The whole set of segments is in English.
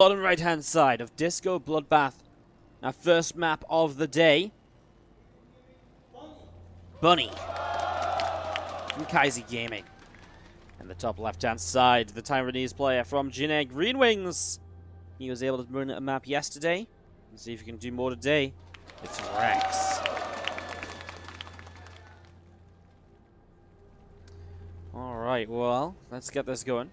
Bottom right hand side of Disco Bloodbath. Our first map of the day. Bunny from Kaizi Gaming. And the top left hand side, the Taiwanese player from Jine Green Wings. He was able to run a map yesterday. Let's see if he can do more today. It's Rex. Alright, well, let's get this going.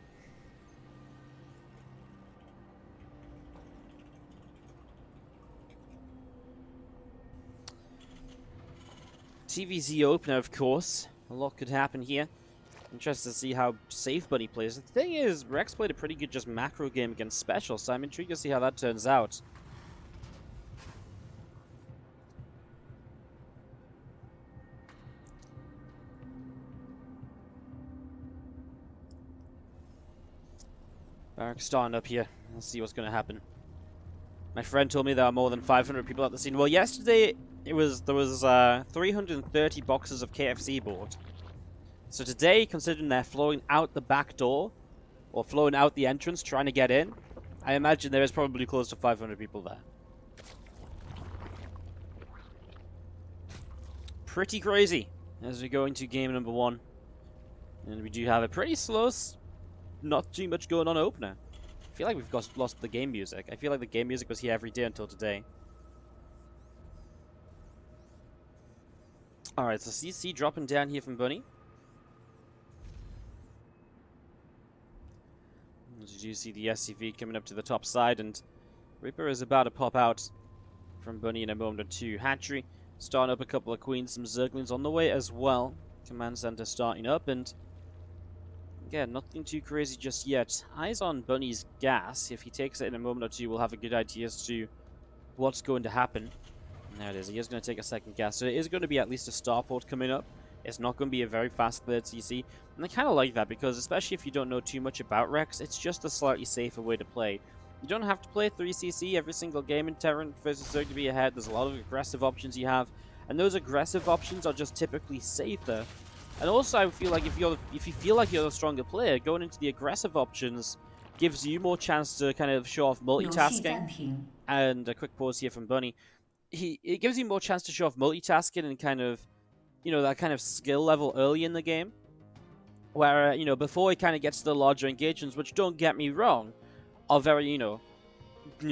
TVZ opener, of course. A lot could happen here. Interested to see how safe Bunny plays. The thing is, Rex played a pretty good just macro game against Special, so I'm intrigued to see how that turns out. Barrack starting up here. Let's see what's going to happen. My friend told me there are more than 500 people at the scene. Well, yesterday there was 330 boxes of KFC bought. So today, considering they're flowing out the back door, or flowing out the entrance, trying to get in, I imagine there is probably close to 500 people there. Pretty crazy as we go into game number 1. And we do have a pretty slow, not too much going on opener. I feel like we've lost the game music. I feel like the game music was here every day until today. Alright, so CC dropping down here from Bunny. As you do see the SCV coming up to the top side, and Reaper is about to pop out from Bunny in a moment or two. Hatchery starting up a couple of queens, some zerglings on the way as well. Command center starting up, and again, nothing too crazy just yet. Eyes on Bunny's gas. If he takes it in a moment or two, we'll have a good idea as to what's going to happen. And there it is. He is going to take a second gas. So it is going to be at least a starport coming up. It's not going to be a very fast third CC. And I kind of like that because, especially if you don't know too much about Rex, it's just a slightly safer way to play. You don't have to play 3CC every single game in Terran versus Zerg to be ahead. There's a lot of aggressive options you have. And those aggressive options are just typically safer. And also, I feel like if you feel like you're the stronger player, going into the aggressive options gives you more chance to kind of show off multitasking. And a quick pause here from Bunny. It gives you more chance to show off multitasking and kind of, you know, that kind of skill level early in the game. Where, you know, before it kind of gets to the larger engagements, which, don't get me wrong, are very, you know,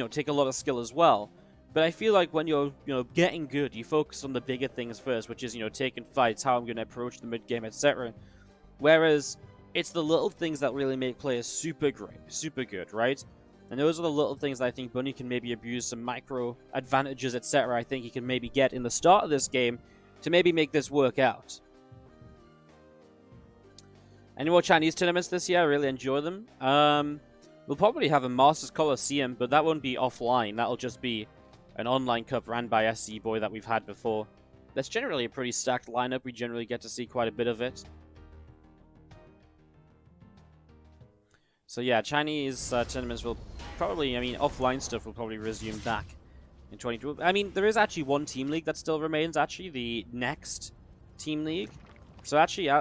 take a lot of skill as well. But I feel like when you're, getting good, you focus on the bigger things first, which is, taking fights, how I'm going to approach the mid-game, etc. Whereas, it's the little things that really make players super great, super good, right? And those are the little things that I think Bunny can maybe abuse, some micro advantages, etc. I think he can maybe get in the start of this game to maybe make this work out. Any more Chinese tournaments this year? I really enjoy them. We'll probably have a Masters Coliseum, but that won't be offline. That'll just be an online cup ran by SC Boy that we've had before. That's generally a pretty stacked lineup. We generally get to see quite a bit of it. So yeah, Chinese tournaments will probably, offline stuff will probably resume back in 2020. I mean, there is actually one team league that still remains, actually, the next team league. So actually,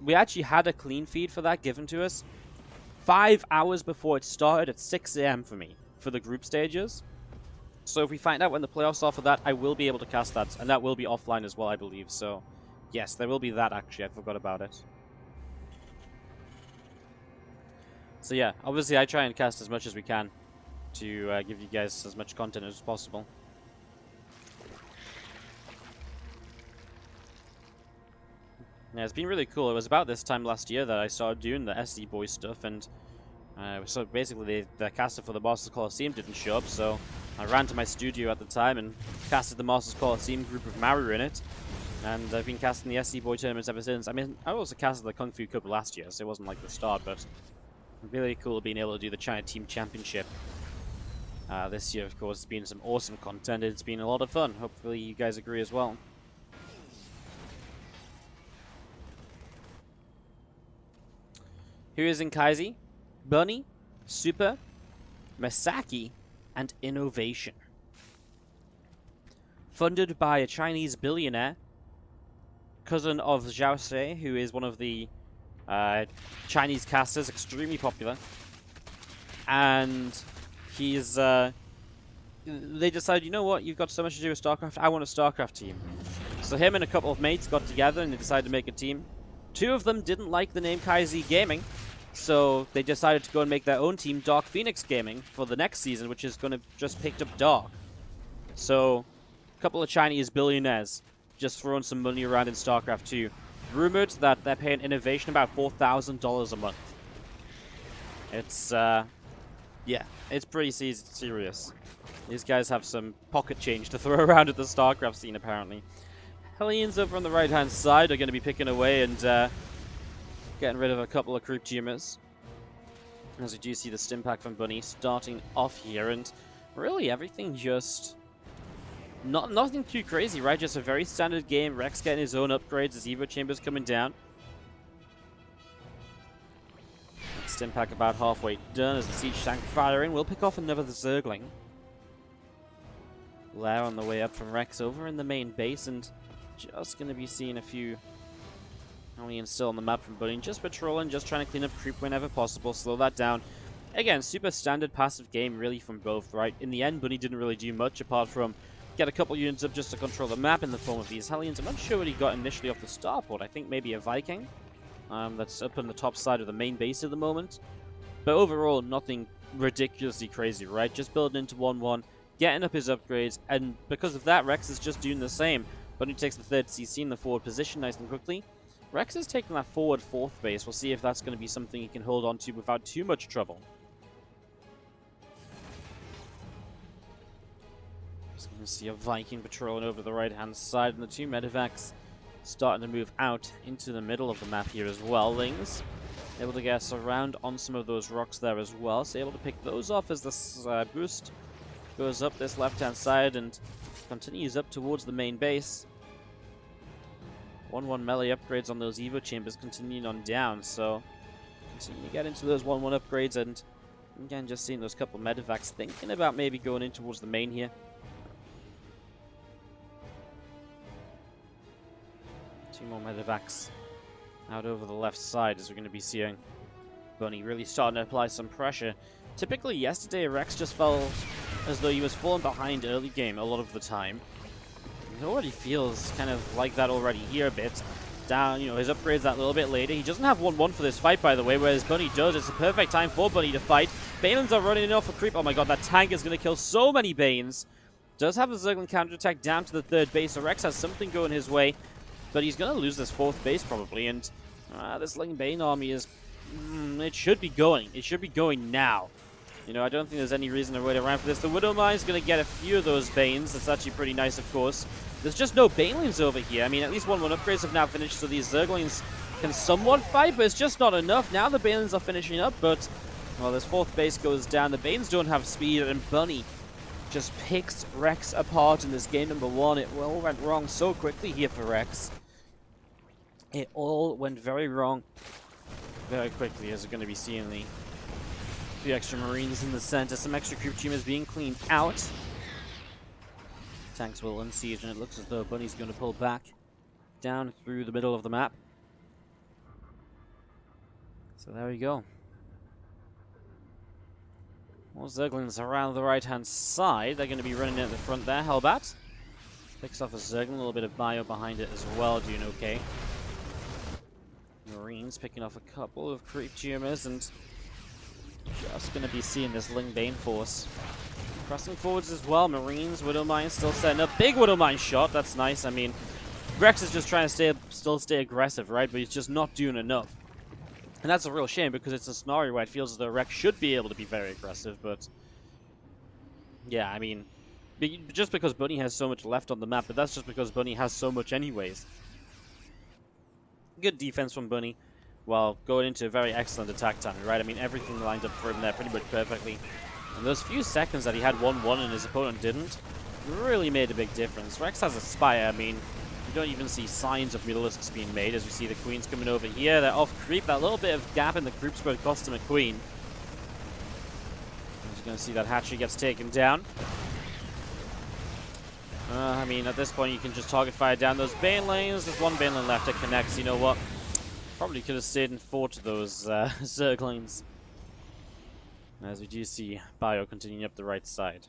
we actually had a clean feed for that given to us 5 hours before it started at 6 AM for me, for the group stages. So if we find out when the playoffs are for that, I will be able to cast that, and that will be offline as well, I believe. So, yes, there will be that, actually. I forgot about it. So yeah, obviously I try and cast as much as we can to give you guys as much content as possible. Yeah, it's been really cool. It was about this time last year that I started doing the SC Boy stuff, and so basically the caster for the Masters Coliseum didn't show up, so I ran to my studio at the time and casted the Masters Coliseum group with Mario in it, and I've been casting the SC Boy tournaments ever since. I mean, I also casted the Kung Fu Cup last year, so it wasn't like the start, but really cool being able to do the China Team Championship. This year, of course, it's been some awesome content. It's been a lot of fun. Hopefully you guys agree as well. Who is in Kaizi? Bunny, Super, Masaki, and Innovation. Funded by a Chinese billionaire, cousin of Zhao Sei, who is one of the Chinese casters, extremely popular. And He's they decided, you know what, you've got so much to do with StarCraft, I want a StarCraft team. So him and a couple of mates got together and they decided to make a team. Two of them didn't like the name Kaizi Gaming, so they decided to go and make their own team, Dark Phoenix Gaming, for the next season, which is going to just picked up Dark. So, a couple of Chinese billionaires just throwing some money around in StarCraft 2. Rumored that they're paying Innovation about $4,000 a month. It's, yeah, it's pretty serious. These guys have some pocket change to throw around at the StarCraft scene, apparently. Hellions over on the right-hand side are going to be picking away and getting rid of a couple of creep tumors. As we do see the stim pack from Bunny starting off here, and really everything just... nothing too crazy, right? Just a very standard game. Rex getting his own upgrades as Evo Chamber's coming down. Stim pack about halfway done as the siege tank firing. We'll pick off another Zergling. Lair on the way up from Rex over in the main base, and just going to be seeing a few Hellions still on the map from Bunny. Just patrolling, just trying to clean up creep whenever possible, slow that down. Again, super standard passive game really from both, right? In the end, Bunny didn't really do much apart from get a couple units up just to control the map in the form of these Hellions. I'm not sure what he got initially off the starport. I think maybe a Viking. That's up on the top side of the main base at the moment. But overall, nothing ridiculously crazy, right? Just building into 1-1, getting up his upgrades, and because of that, Rex is just doing the same. Bunny takes the third CC in the forward position nice and quickly. Rex is taking that forward fourth base. We'll see if that's going to be something he can hold on to without too much trouble. Just going to see a Viking patrolling over the right-hand side, and the two medevacs starting to move out into the middle of the map here as well. Lings able to get us around on some of those rocks there as well, so able to pick those off as this boost goes up this left-hand side and continues up towards the main base. 1-1 melee upgrades on those Evo Chambers continuing on down, so continue to get into those 1-1 upgrades, and again, just seeing those couple medevacs thinking about maybe going in towards the main here. Two more medevacs out over the left side as we're going to be seeing Bunny really starting to apply some pressure. Typically, yesterday, Rex just felt as though he was falling behind early game a lot of the time. It already feels kind of like that already here a bit. Down, you know, his upgrades that little bit later. He doesn't have 1-1 for this fight, by the way, whereas Bunny does. It's a perfect time for Bunny to fight. Banelings are running in off a creep. Oh my god, that tank is going to kill so many Banes. Does have a Zergling counterattack down to the third base, so Rex has something going his way. But he's going to lose this fourth base probably, and this Ling Bane army is... it should be going. It should be going now. You know, I don't think there's any reason to wait around for this. The Widowmine is going to get a few of those Banes. That's actually pretty nice, of course. There's just no Banelings over here. I mean, at least 1-1 upgrades have now finished, so these Zerglings can somewhat fight, but it's just not enough. Now the Banelings are finishing up, but... well, this fourth base goes down. The Banes don't have speed, and Bunny just picks Rex apart in this game number 1. It all went wrong so quickly here for Rex. It all went very wrong very quickly, as we're going to be seeing the few extra Marines in the center. Some extra creep tumors being cleaned out. Tanks will unsiege, and it looks as though Bunny's going to pull back down through the middle of the map. So there we go. More Zerglings around the right-hand side. They're going to be running in at the front there. Hellbat picks off a Zergling, a little bit of bio behind it as well, doing okay. Marines picking off a couple of creep tumors, and just going to be seeing this Ling Bane force pressing forwards as well. Marines, Widowmine still setting up. Big Widowmine shot, that's nice. I mean, Rex is just trying to still stay aggressive, right? But he's just not doing enough. And that's a real shame, because it's a scenario where it feels as though Rex should be able to be very aggressive, but... yeah, I mean, just because Bunny has so much left on the map, but that's just because Bunny has so much anyways. Good defense from Bunny, while going into a very excellent attack timing, right? I mean, everything lined up for him there pretty much perfectly. And those few seconds that he had 1-1 and his opponent didn't, really made a big difference. Rex has a Spire. I mean, you don't even see signs of Mutalisks being made as we see the Queens coming over here. They're off creep. That little bit of gap in the creep spread cost him a Queen. As you're going to see that hatchery gets taken down. I mean, at this point, you can just target fire down those Banelings. There's one Baneling left that connects. You know what? Probably could have stayed and fought those Zerglings. As we do see Bio continuing up the right side.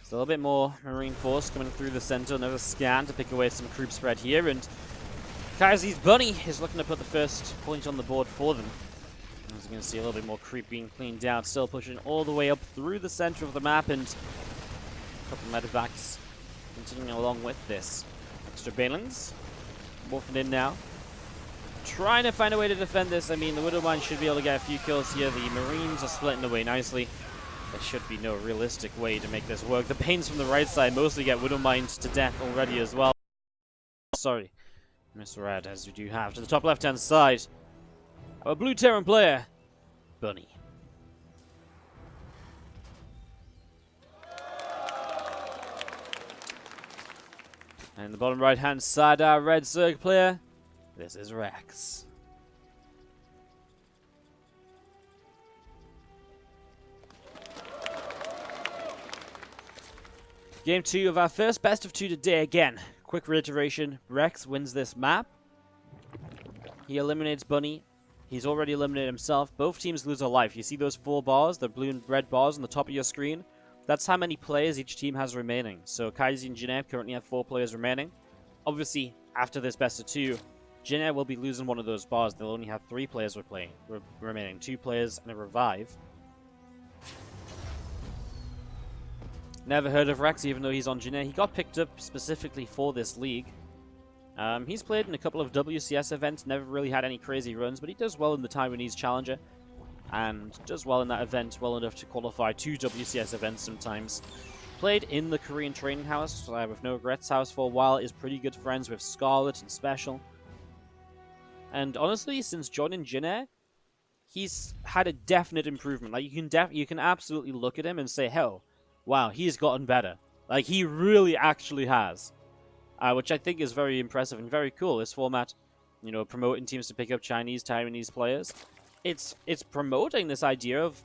So a little bit more Marine Force coming through the center. Another scan to pick away some creep spread here. And Kaizi's Bunny is looking to put the first point on the board for them. As you can see, a little bit more creep being cleaned out. Still pushing all the way up through the center of the map. And a couple of medevacs continuing along with this. Extra Balins. Morphing in now. Trying to find a way to defend this. I mean, the Widowmine should be able to get a few kills here. The Marines are splitting away nicely. There should be no realistic way to make this work. The Pains from the right side mostly get Widowmined to death already as well. Sorry, misread, as we do have. To the top left-hand side, our blue Terran player, Bunny. And the bottom right-hand side, our red Zerg player, this is Rex. Game 2 of our first best of 2 today. Again, quick reiteration, Rex wins this map. He eliminates Bunny. He's already eliminated himself. Both teams lose a life. You see those 4 bars, the blue and red bars on the top of your screen? That's how many players each team has remaining. So Kaizi and Jin currently have 4 players remaining. Obviously, after this best of 2, Jin will be losing one of those bars. They'll only have 3 players remaining. 2 players and a revive. Never heard of Rex, even though he's on Jin. He got picked up specifically for this league. He's played in a couple of WCS events, never really had any crazy runs, but he does well in the Taiwanese Challenger, and does well in that event, well enough to qualify 2 WCS events sometimes. Played in the Korean training house, with No Regrets house for a while, is pretty good friends with Scarlet and Special. And honestly, since joining Jin, he's had a definite improvement. Like, you can absolutely look at him and say, hell, wow, he's gotten better. Like, he really actually has. Which I think is very impressive and very cool. This format, you know, promoting teams to pick up Chinese, Taiwanese players. It's promoting this idea of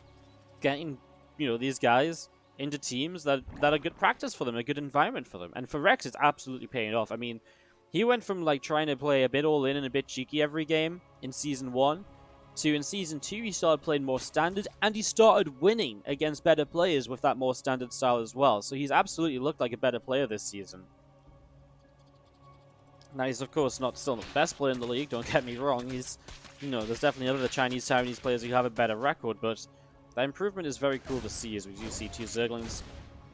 getting, you know, these guys into teams that are good practice for them, a good environment for them. And for Rex, it's absolutely paying off. I mean, he went from, like, trying to play a bit all-in and a bit cheeky every game in Season 1 to in Season 2, he started playing more standard, and he started winning against better players with that more standard style as well. So he's absolutely looked like a better player this season. Now, he's, of course, still not the best player in the league, don't get me wrong. He's, you know, there's definitely other Chinese, Taiwanese players who have a better record, but that improvement is very cool to see, as we do see 2 Zerglings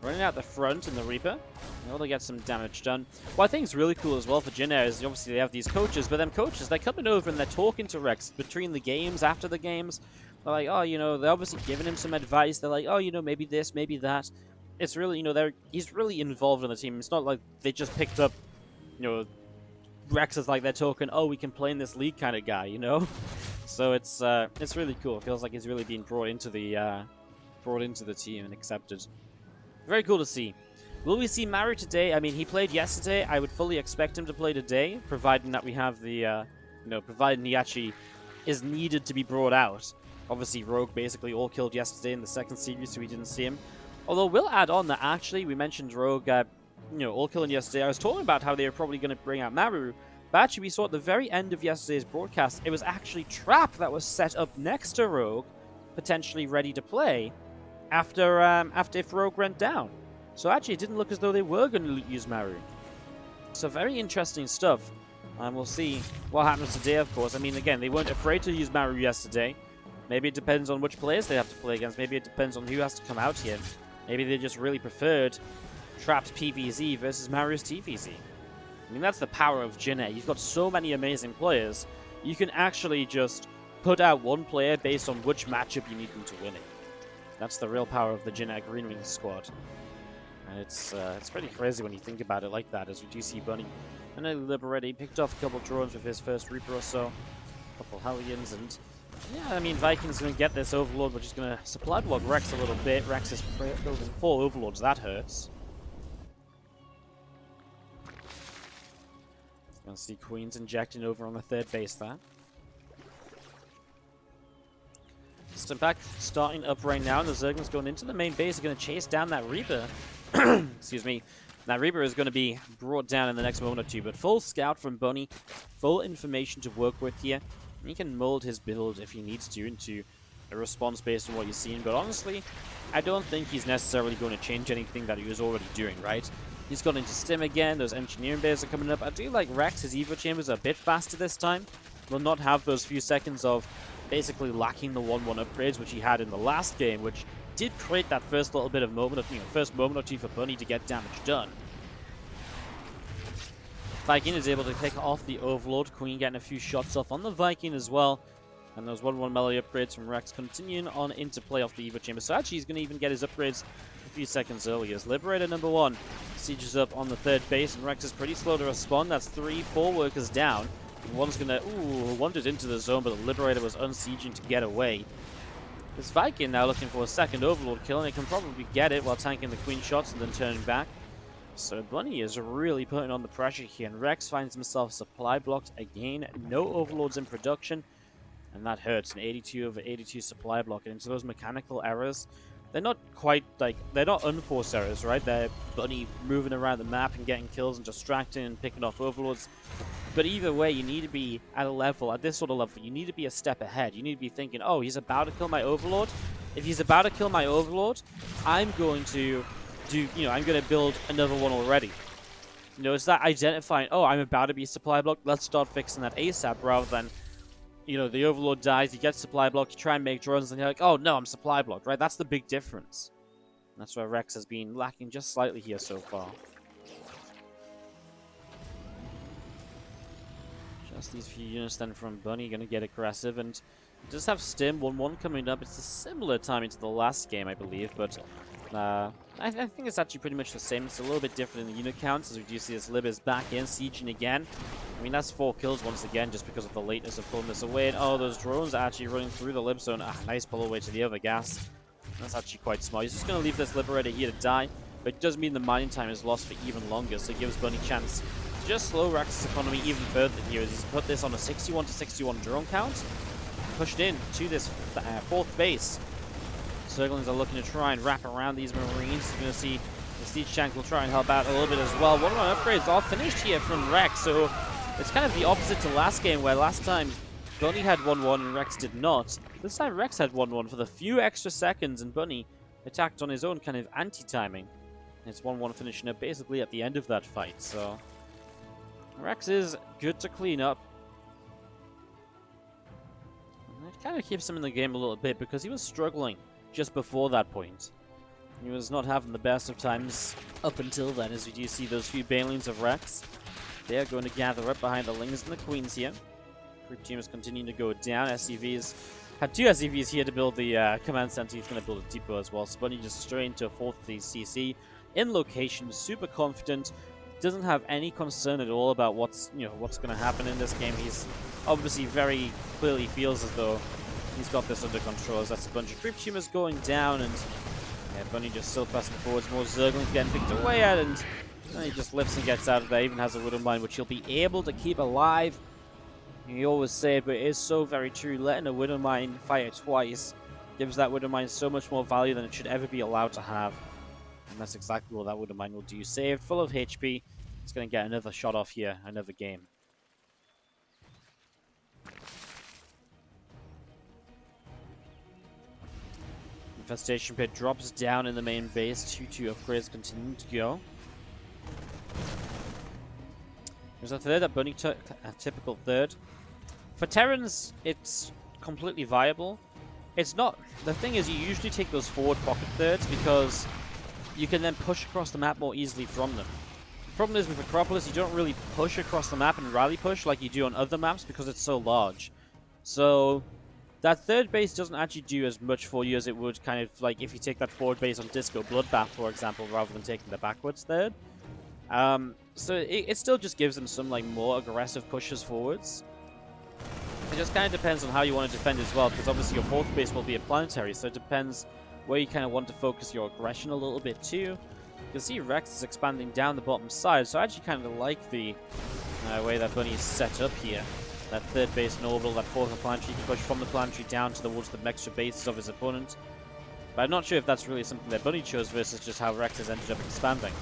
running out the front in the Reaper. Able to get some damage done. What I think is really cool as well for Jin is obviously they have these coaches, but them coaches, they're coming over and they're talking to Rex between the games, after the games. They're like, oh, you know, they're obviously giving him some advice. They're like, oh, you know, maybe this, maybe that. It's really, you know, he's really involved in the team. It's not like they just picked up, you know, Rex is like they're talking, oh, we can play in this league kind of guy, you know? So it's really cool. It feels like he's really being brought into the team and accepted. Very cool to see. Will we see Maru today? I mean, he played yesterday. I would fully expect him to play today, providing that we have the, you know, providing he actually is needed to be brought out. Obviously, Rogue basically all killed yesterday in the second series, so we didn't see him. Although, we'll add on that actually, we mentioned Rogue, you know, all killing yesterday. I was talking about how they were probably going to bring out Maru, but actually we saw at the very end of yesterday's broadcast, it was actually Trap that was set up next to Rogue, potentially ready to play, after if Rogue went down. So actually, it didn't look as though they were going to use Maru. So very interesting stuff. And we'll see what happens today, of course. I mean, again, they weren't afraid to use Maru yesterday. Maybe it depends on which players they have to play against. Maybe it depends on who has to come out here. Maybe they just really preferred Trap's PvZ versus Maru's TvZ. I mean, that's the power of Jin. You've got so many amazing players. You can actually just put out one player based on which matchup you need them to win it. That's the real power of the Jin Green Wing squad. And it's pretty crazy when you think about it like that, as we do see Bunny. And then Liberated picked off a couple drones with his first Reaper or so. A couple Hellions, and yeah, I mean, Vikings going to get this Overlord, which is going to supply block Rex a little bit. Rex is building 4 Overlords, that hurts. Going to see Queens injecting over on the 3rd base there. Stimpak starting up right now, and the Zerglings going into the main base are going to chase down that Reaper. Excuse me. Now, Reaper is going to be brought down in the next moment or two, but full scout from Bunny, full information to work with here. He can mold his build if he needs to into a response based on what you're seeing, but honestly, I don't think he's necessarily going to change anything that he was already doing, right? He's gone into Stim again, those engineering bays are coming up. I do like Rex, his Evo Chambers are a bit faster this time. Will not have those few seconds of basically lacking the 1-1 upgrades, which he had in the last game, which did create that first little bit of moment of, first moment or two for Bunny to get damage done. Viking is able to pick off the Overlord. Queen getting a few shots off on the Viking as well. And those 1-1 melee upgrades from Rex continuing on into play off the Evo Chamber. So actually he's going to even get his upgrades a few seconds earlier. As Liberator number 1 sieges up on the third base, and Rex is pretty slow to respond. That's 3-4 workers down. And one's going to, wandered into the zone, but the Liberator was unsieging to get away. This Viking now looking for a second Overlord kill, and it can probably get it while tanking the Queen shots and then turning back. So Bunny is really putting on the pressure here, and Rex finds himself supply blocked again. No Overlords in production, and that hurts. An 82 over 82 supply block, and into those mechanical errors. They're not quite like, they're not unforced errors, right? They're Bunny moving around the map and getting kills and distracting and picking off Overlords. But either way, you need to be at a level, at this sort of level, you need to be a step ahead. You need to be thinking, oh, he's about to kill my Overlord. If he's about to kill my Overlord, I'm going to I'm going to build another one already. It's that identifying, oh, I'm about to be supply blocked, let's start fixing that ASAP, rather than, the Overlord dies, he gets supply blocked, you try and make drones, and you're like, oh, no, I'm supply blocked, right? That's the big difference. That's where Rex has been lacking just slightly here so far. Just these few units then from Bunny going to get aggressive, and it does have Stim 1-1 coming up. It's a similar timing to the last game, I believe, but I think it's actually pretty much the same. It's a little bit different in the unit counts, as we do see this Lib is back in, sieging again. I mean, that's 4 kills once again, just because of the lateness of pulling this away. And oh, those drones are actually running through the Lib zone. Nice pull away to the other gas. That's actually quite smart. He's just going to leave this Liberator here to die, but it does mean the mining time is lost for even longer, so it gives Bunny a chance to just slow Rex's economy even further here, as he's put this on a 61 to 61 drone count, pushed in to this 4th base. Zerglings are looking to try and wrap around these Marines. You're going to see the Siege Tank will try and help out a little bit as well. 1-1 upgrades all finished here from Rex, so it's kind of the opposite to last game, where last time Bunny had 1-1 and Rex did not. This time Rex had 1-1 for the few extra seconds, and Bunny attacked on his own kind of anti-timing. It's 1-1 finishing up basically at the end of that fight, so Rex is good to clean up. And it kind of keeps him in the game a little bit, because he was struggling just before that point. He was not having the best of times up until then, as we do see those few Banelings of Rex. They are going to gather up behind the Lings and the Queens here. Group team is continuing to go down. SCVs had 2 SCVs here to build the command center. He's going to build a depot as well. So Bunny just straight into a 4th CC in location, super confident. Doesn't have any concern at all about what's going to happen in this game. He's obviously very clearly feels as though he's got this under control. That's a bunch of creep tumors going down, and Bunny just still pressing forwards. More Zerglings getting picked away at, and he just lifts and gets out of there. Even has a Widow Mine, which he'll be able to keep alive. You always say it, but it is so very true. Letting a Widow Mine fire twice gives that Widow Mine so much more value than it should ever be allowed to have. And that's exactly what that Widow Mine will do. Saved, full of HP. It's going to get another shot off here, another game. Infestation Pit drops down in the main base. 2-2 upgrades continue to go. There's a third that Bunny took, a typical third. For Terrans, it's completely viable. It's not. The thing is, you usually take those forward pocket thirds because you can then push across the map more easily from them. The problem is with Acropolis, you don't really push across the map and rally push like you do on other maps because it's so large. So that third base doesn't actually do as much for you as it would kind of like if you take that forward base on Disco Bloodbath, for example, rather than taking the backwards third. So it still just gives them some like more aggressive pushes forwards. It just kind of depends on how you want to defend as well, because obviously your 4th base will be a planetary, so it depends where you kind of want to focus your aggression a little bit too. You can see Rex is expanding down the bottom side, so I actually kind of like the way that Bunny is set up here. That 3rd base in orbital, that 4th planetary, can push from the planetary down towards the extra bases of his opponent. But I'm not sure if that's really something that Bunny chose versus just how Rex has ended up expanding.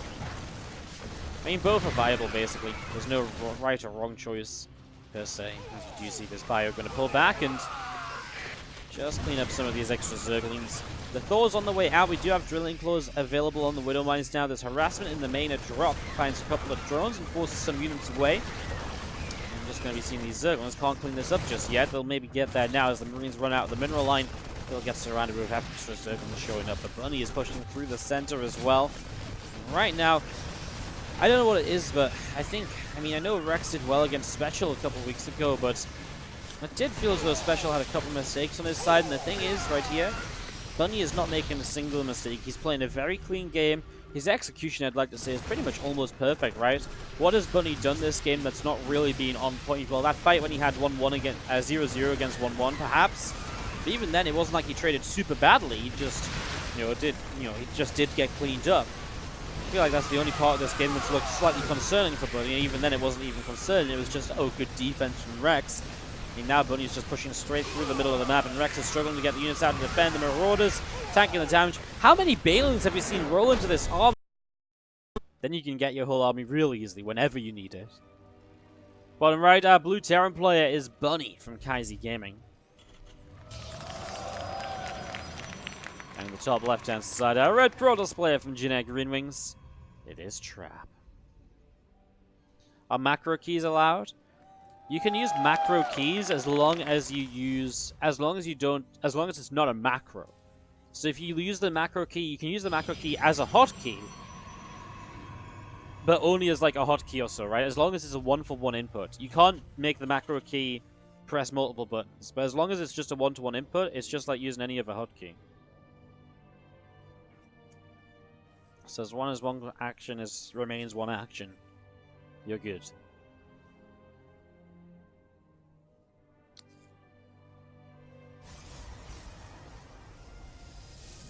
I mean, both are viable, basically. There's no right or wrong choice, per se. As you do see this bio going to pull back and just clean up some of these extra Zerglings. The Thor's on the way out. We do have Drilling Claws available on the Widow Mines now. There's harassment in the main. A drop finds a couple of drones and forces some units away. I'm just going to be seeing these Zerglings. Can't clean this up just yet. They'll maybe get there now as the Marines run out of the mineral line. They'll get surrounded with extra Zerglings showing up. The Bunny is pushing through the center as well. Right now, I don't know what it is, but I know Rex did well against Special a couple weeks ago, but it did feel as though Special had a couple mistakes on his side, and the thing is, right here, Bunny is not making a single mistake. He's playing a very clean game. His execution, I'd like to say, is pretty much almost perfect, right? What has Bunny done this game that's not really been on point? Well, that fight when he had 1-1 against 0-0 against 1-1, perhaps. But even then, it wasn't like he traded super badly. He just, he just did get cleaned up. I feel like that's the only part of this game which looked slightly concerning for Bunny, and even then it wasn't even concerning. It was just, oh, good defense from Rex. And now Bunny's just pushing straight through the middle of the map, and Rex is struggling to get the units out to defend. The Marauders tanking the damage. How many Balins have you seen roll into this army? Then you can get your whole army really easily whenever you need it. Bottom right, our blue Terran player is Bunny from Kaizi Gaming. And in the top left-hand side, our red Protoss player from Jin Green Wings. It is Trap. Are macro keys allowed? You can use macro keys as long as it's not a macro. So if you use the macro key, you can use the macro key as a hotkey, but only as like a hotkey or so, right? As long as it's a 1-for-1 input. You can't make the macro key press multiple buttons, but as long as it's just a 1-to-1 input, it's just like using any other hotkey. So as long as one action remains one action, you're good.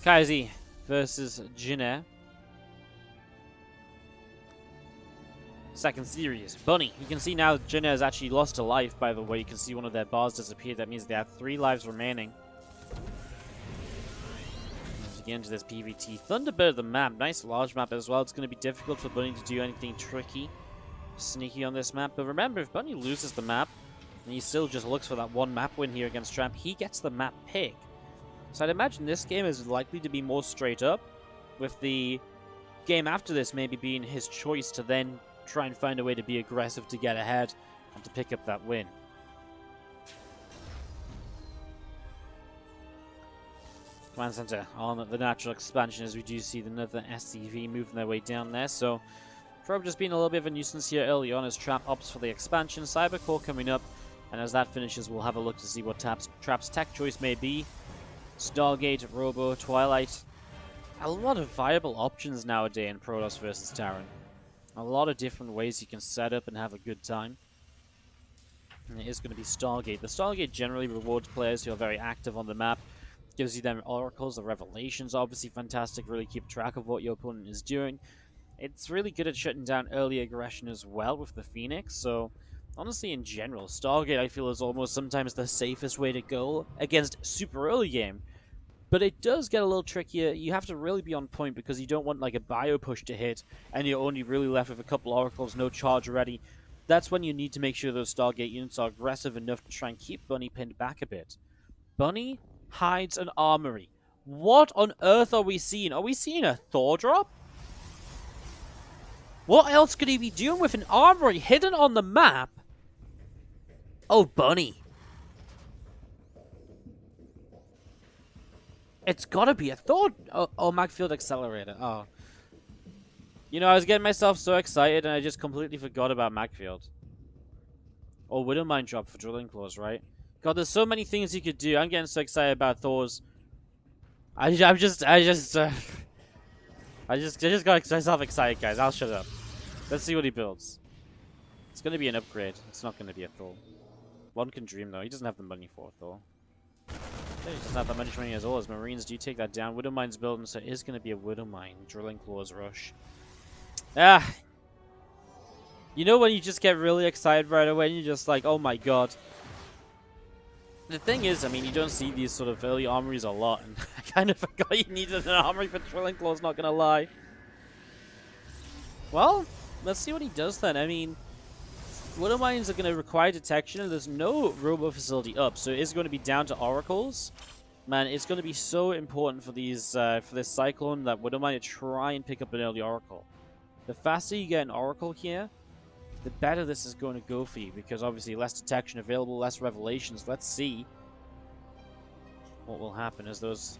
Kaizi versus Jin. Second series. Bunny. You can see now Jin has actually lost a life, by the way. You can see one of their bars disappeared. That means they have 3 lives remaining. As we get into this PvT. Thunderbird the map. Nice large map as well. It's going to be difficult for Bunny to do anything tricky, sneaky on this map. But remember, if Bunny loses the map, and he still just looks for that one map win here against Trap, he gets the map pick. So I'd imagine this game is likely to be more straight up, with the game after this maybe being his choice to then try and find a way to be aggressive to get ahead and to pick up that win. Command Center on the natural expansion, as we do see another SCV moving their way down there. So Probe just being a little bit of a nuisance here early on as Trap opts for the expansion. Cybercore coming up, and as that finishes, we'll have a look to see what Trap's tech choice may be. Stargate, Robo, Twilight. A lot of viable options nowadays in Protoss versus Terran. A lot of different ways you can set up and have a good time. And it is going to be Stargate. The Stargate generally rewards players who are very active on the map. Gives you them oracles, the revelations, obviously fantastic. Really keep track of what your opponent is doing. It's really good at shutting down early aggression as well with the Phoenix. So honestly, in general, Stargate I feel is almost sometimes the safest way to go against super early game. But it does get a little trickier. You have to really be on point because you don't want like a bio push to hit and you're only really left with a couple oracles, no charge ready. That's when you need to make sure those Stargate units are aggressive enough to try and keep Bunny pinned back a bit. Bunny hides an armory. What on earth are we seeing? Are we seeing a Thor drop? What else could he be doing with an armory hidden on the map? Oh, Bunny. It's gotta be a Thor. Oh, Magfield Accelerator. Oh. You know, I was getting myself so excited and I just completely forgot about Magfield. Or Widowmine drop for Drilling Claws, right? God, there's so many things you could do. I'm getting so excited about Thor's. I just got myself excited, guys. I'll shut up. Let's see what he builds. It's gonna be an upgrade. It's not gonna be a Thor. One can dream, though. He doesn't have the money for a Thor. He doesn't have that much money at all. As Marines do take that down. Widowmine's building, so it is going to be a Widowmine. Drilling Claws rush. Ah! You know when you just get really excited right away and you're just like, oh my god. The thing is, I mean, you don't see these sort of early armories a lot. And I kind of forgot you needed an armory for Drilling Claws, not going to lie. Well, let's see what he does then. I mean, Widow Mines are going to require detection, and there's no robo facility up, so it is going to be down to oracles. Man, it's going to be so important for these for this Cyclone that Widow Mine to try and pick up an early oracle. The faster you get an oracle here, the better this is going to go for you, because obviously less detection available, less revelations. Let's see what will happen as those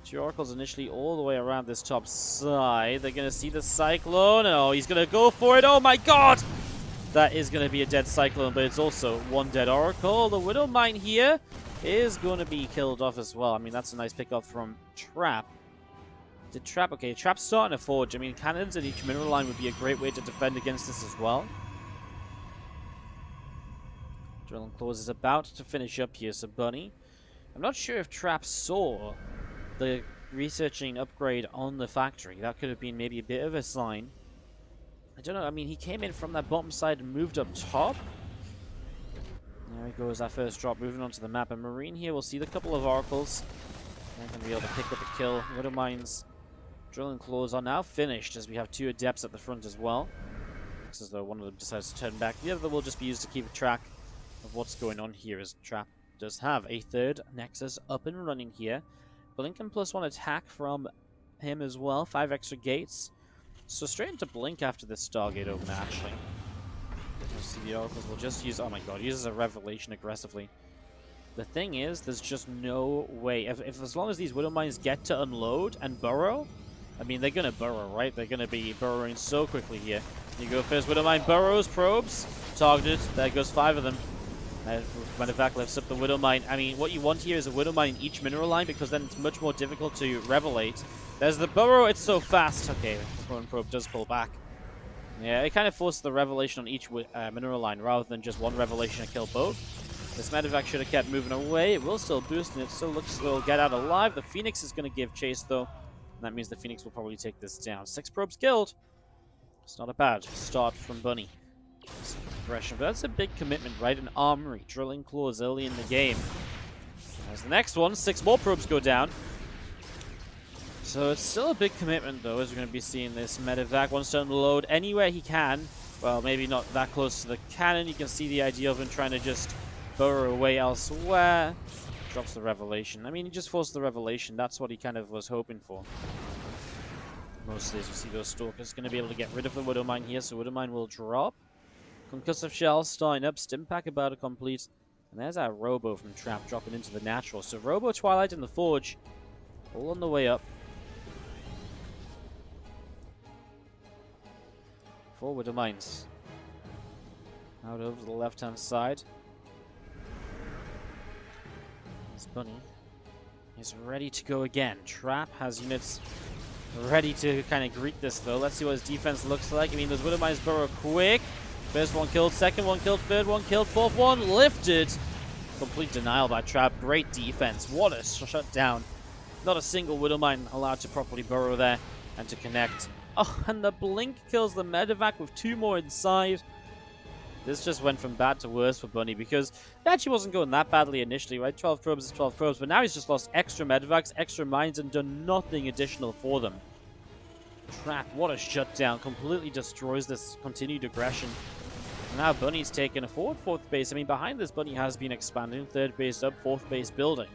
two oracles initially all the way around this top side. They're going to see the Cyclone. Oh, he's going to go for it. Oh my god! That is going to be a dead Cyclone, but it's also one dead oracle. The Widow Mine here is going to be killed off as well. I mean, that's a nice pick up from Trap. Did Trap... Okay, Trap's starting to forge. I mean, cannons at each mineral line would be a great way to defend against this as well. Drill and Claws is about to finish up here, so Bunny. I'm not sure if Trap saw the researching upgrade on the factory. That could have been maybe a bit of a sign. I don't know. I mean, he came in from that bottom side and moved up top. There he goes, that first drop, moving onto the map. And Marine here will see the couple of oracles. They're going to be able to pick up a kill. Widow Mines, Drill and Claws are now finished, as we have two Adepts at the front as well. Looks as though one of them decides to turn back. The other will just be used to keep a track of what's going on here, as Trap does have a third Nexus up and running here. Blink and +1 attack from him as well. 5 extra gates. So straight into Blink after this Stargate open, actually. You'll see the oracles will just use... Oh my god, uses a Revelation aggressively. The thing is, there's just no way. If as long as these Widow Mines get to unload and burrow, I mean, they're going to burrow, right? They're going to be burrowing so quickly here. You go first, Widow Mine burrows, probes, targeted. There goes 5 of them. Medevac lifts up the Widow Mine. I mean, what you want here is a Widow Mine in each mineral line, because then it's much more difficult to revelate. There's the burrow, it's so fast. Okay, the Clone Probe does pull back. Yeah, it kind of forces the revelation on each mineral line, rather than just one revelation to kill both. This Medevac should have kept moving away. It will still boost, and it still looks as though it'll get out alive. The Phoenix is going to give chase, though. And that means the Phoenix will probably take this down. 6 probes killed. It's not a bad start from Bunny. Progression, but that's a big commitment, right? An armory, Drilling Claws early in the game. As the next one, 6 more probes go down. So it's still a big commitment, though, as we're going to be seeing this Medevac wants to unload anywhere he can. Well, maybe not that close to the cannon. You can see the idea of him trying to just burrow away elsewhere. Drops the Revelation. I mean, he just forced the Revelation. That's what he kind of was hoping for. Mostly, as you see those Stalkers going to be able to get rid of the Widow Mine here, so Widow Mine will drop. Concussive Shell starting up, Stim Pack about to complete. And there's our Robo from Trap dropping into the natural. So Robo, Twilight, and the Forge all on the way up. 4 Widow Mines. Out over to the left-hand side. This Bunny is ready to go again. Trap has units ready to kind of greet this, though. Let's see what his defense looks like. I mean, those Widow Mines burrow quick. First one killed, second one killed, third one killed, fourth one lifted. Complete denial by Trap. Great defense. What a shutdown. Not a single Widow Mine allowed to properly burrow there and to connect. Oh, and the Blink kills the Medevac with 2 more inside. This just went from bad to worse for Bunny, because it actually wasn't going that badly initially, right? 12 probes is 12 probes, but now he's just lost extra Medevacs, extra mines, and done nothing additional for them. Trap, what a shutdown. Completely destroys this continued aggression. And now Bunny's taken a forward 4th base. I mean, behind this, Bunny has been expanding. 3rd base up, 4th base building.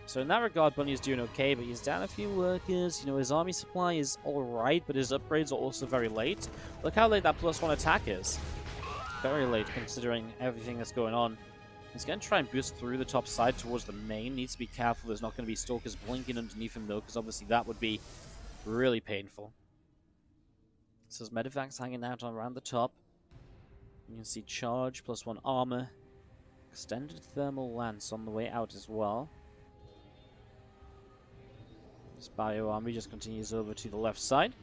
So in that regard, Bunny's doing okay, but he's down a few workers. You know, his army supply is alright, but his upgrades are also very late. Look how late that +1 attack is. Very late, considering everything that's going on. He's going to try and boost through the top side towards the main. Needs to be careful. There's not going to be Stalkers blinking underneath him, though, because obviously that would be really painful. So there's Medevac's hanging out around the top. You can see charge, +1 armor. Extended thermal lance on the way out as well. This bio army just continues over to the left side.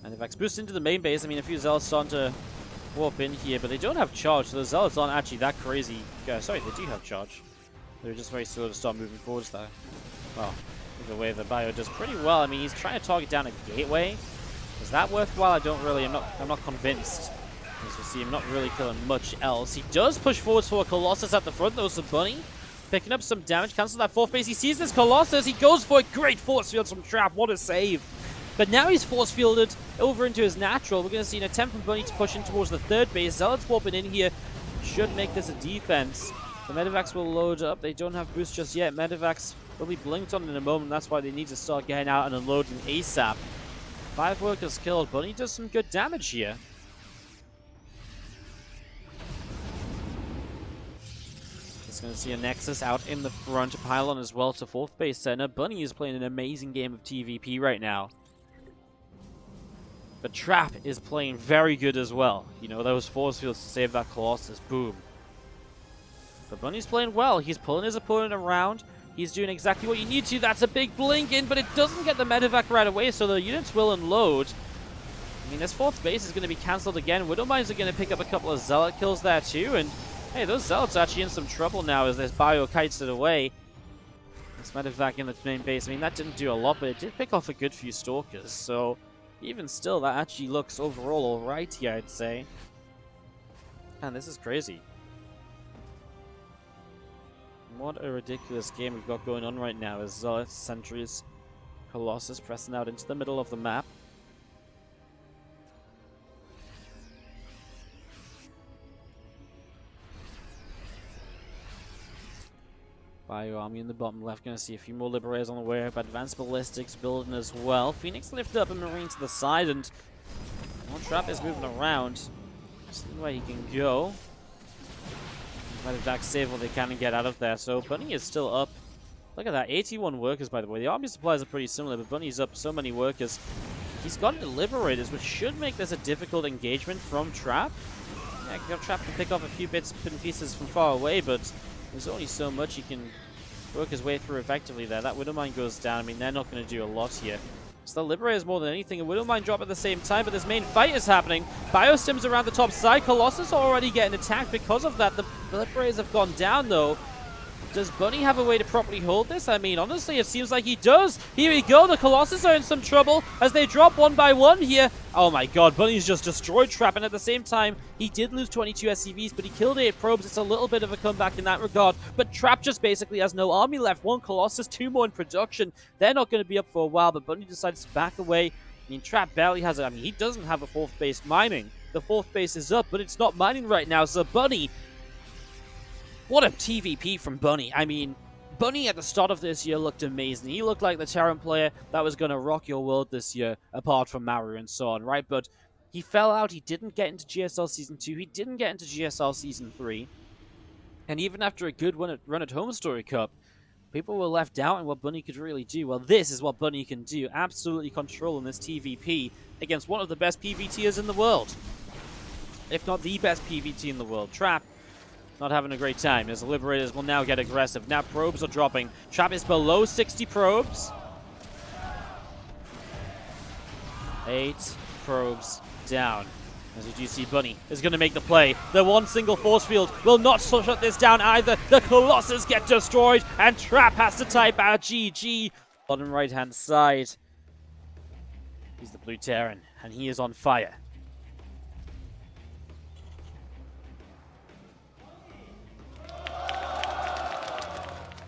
And if X boost into the main base, I mean, a few Zealots starting to warp in here, but they don't have charge, so the Zealots aren't actually that crazy. Sorry, they do have charge. They're just very slow to start moving forwards there. Well, either way, the bio does pretty well. I mean, he's trying to target down a gateway. Is that worthwhile? I don't really. I'm not convinced. As we see him not really killing much else. He does push forwards for a Colossus at the front though, so Bunny picking up some damage, cancels that fourth base. He sees this Colossus, he goes for a great force field from Trap, what a save. But now he's force fielded over into his natural. We're going to see an attempt from Bunny to push in towards the third base. Zealots warping in here should make this a defense. The Medivacs will load up. They don't have boost just yet. Medivacs will be blinked on in a moment. That's why they need to start getting out and unloading ASAP. 5 workers killed. Bunny does some good damage here. It's going to see a Nexus out in the front. Pylon as well to fourth base center. Bunny is playing an amazing game of TVP right now. But Trap is playing very good as well. You know, those force fields to save that Colossus. Boom. But Bunny's playing well. He's pulling his opponent around. He's doing exactly what you need to. That's a big blink in, but it doesn't get the Medivac right away, so the units will unload. I mean, this fourth base is going to be cancelled again. Widowmines are going to pick up a couple of Zealot kills there too, and hey, those Zealots are actually in some trouble now as this Bio kites it away. This Medivac in the main base, I mean, that didn't do a lot, but it did pick off a good few Stalkers, so even still, that actually looks overall alright here, I'd say. Man, this is crazy. What a ridiculous game we've got going on right now as Zealots, Sentries, Colossus pressing out into the middle of the map. Bio Army in the bottom left, going to see a few more Liberators on the way up. Advanced Ballistics building as well. Phoenix lift up and Marine to the side, and Trap is moving around. Seeing where he can go. Medivac save what they can and get out of there. So Bunny is still up. Look at that, 81 workers by the way. The army supplies are pretty similar, but Bunny's up so many workers. He's got Liberators, which should make this a difficult engagement from Trap. Yeah, Trap can pick off a few bits and pieces from far away, but there's only so much he can work his way through effectively there. That Widowmine goes down. I mean, they're not going to do a lot here. So the Liberators more than anything. A Widowmine drop at the same time, but this main fight is happening. Biostims around the top side. Colossus already getting attacked because of that. The Liberators have gone down, though. Does Bunny have a way to properly hold this? I mean, honestly, it seems like he does. Here we go. The Colossus are in some trouble as they drop one by one here. Oh my god, Bunny's just destroyed Trap, and at the same time, he did lose 22 SCVs, but he killed 8 probes. It's a little bit of a comeback in that regard, but Trap just basically has no army left. 1 Colossus, 2 more in production. They're not going to be up for a while, but Bunny decides to back away. I mean, Trap barely has it. I mean, he doesn't have a 4th base mining. The 4th base is up, but it's not mining right now, so Bunny... What a TVP from Bunny. I mean, Bunny at the start of this year looked amazing. He looked like the Terran player that was going to rock your world this year, apart from Maru and so on, right? But he fell out. He didn't get into GSL Season 2. He didn't get into GSL Season 3. And even after a good run at Home Story Cup, people were left out in what Bunny could really do. Well, this is what Bunny can do. Absolutely controlling this TVP against one of the best PVTers in the world. If not the best PVT in the world. Trap. Not having a great time, as the Liberators will now get aggressive. Now probes are dropping. Trap is below 60 probes. 8 probes down. As you do see, Bunny is going to make the play. The one single force field will not shut this down either. The Colossus get destroyed, and Trap has to type out GG. Bottom right-hand side. He's the Blue Terran, and he is on fire.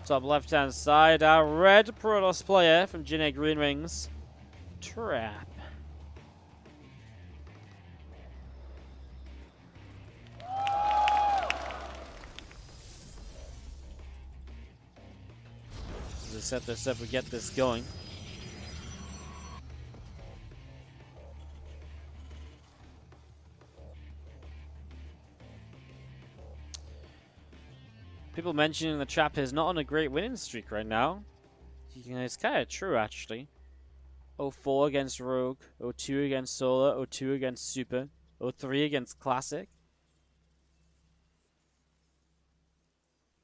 Top left-hand side, our red Protoss player from Jin Green Rings, Trap. As I set this up, we get this going. People mentioning the Trap is not on a great winning streak right now. It's kind of true, actually. 0-4 against Rogue, 0-2 against Solar, 0-2 against Super, 0-3 against Classic.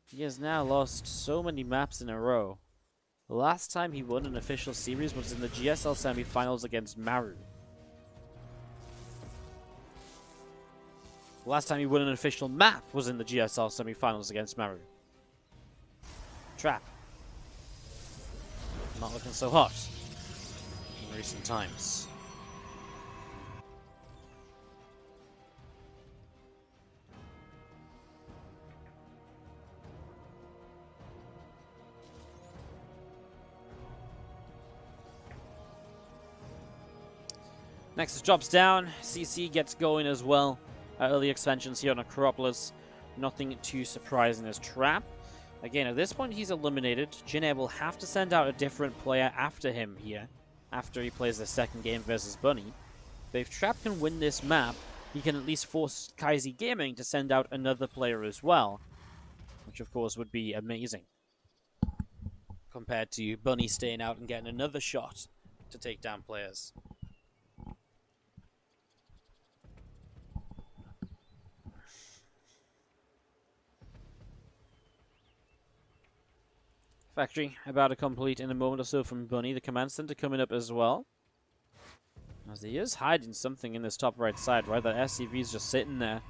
He has now lost so many maps in a row. The last time he won an official series was in the GSL semifinals against Maru. The last time he won an official map was in the GSL semifinals against Maru. Trap. Not looking so hot in recent times. Next, it drops down. CC gets going as well. Early expansions here on Acropolis. Nothing too surprising as Trap. Again, at this point, he's eliminated. Jin will have to send out a different player after him here, after he plays the second game versus Bunny. But if Trap can win this map, he can at least force Kaizi Gaming to send out another player as well, which of course would be amazing, compared to Bunny staying out and getting another shot to take down players. Factory about to complete in a moment or so from Bunny. The command center coming up as well. As he is hiding something in this top right side, right? That SCV is just sitting there.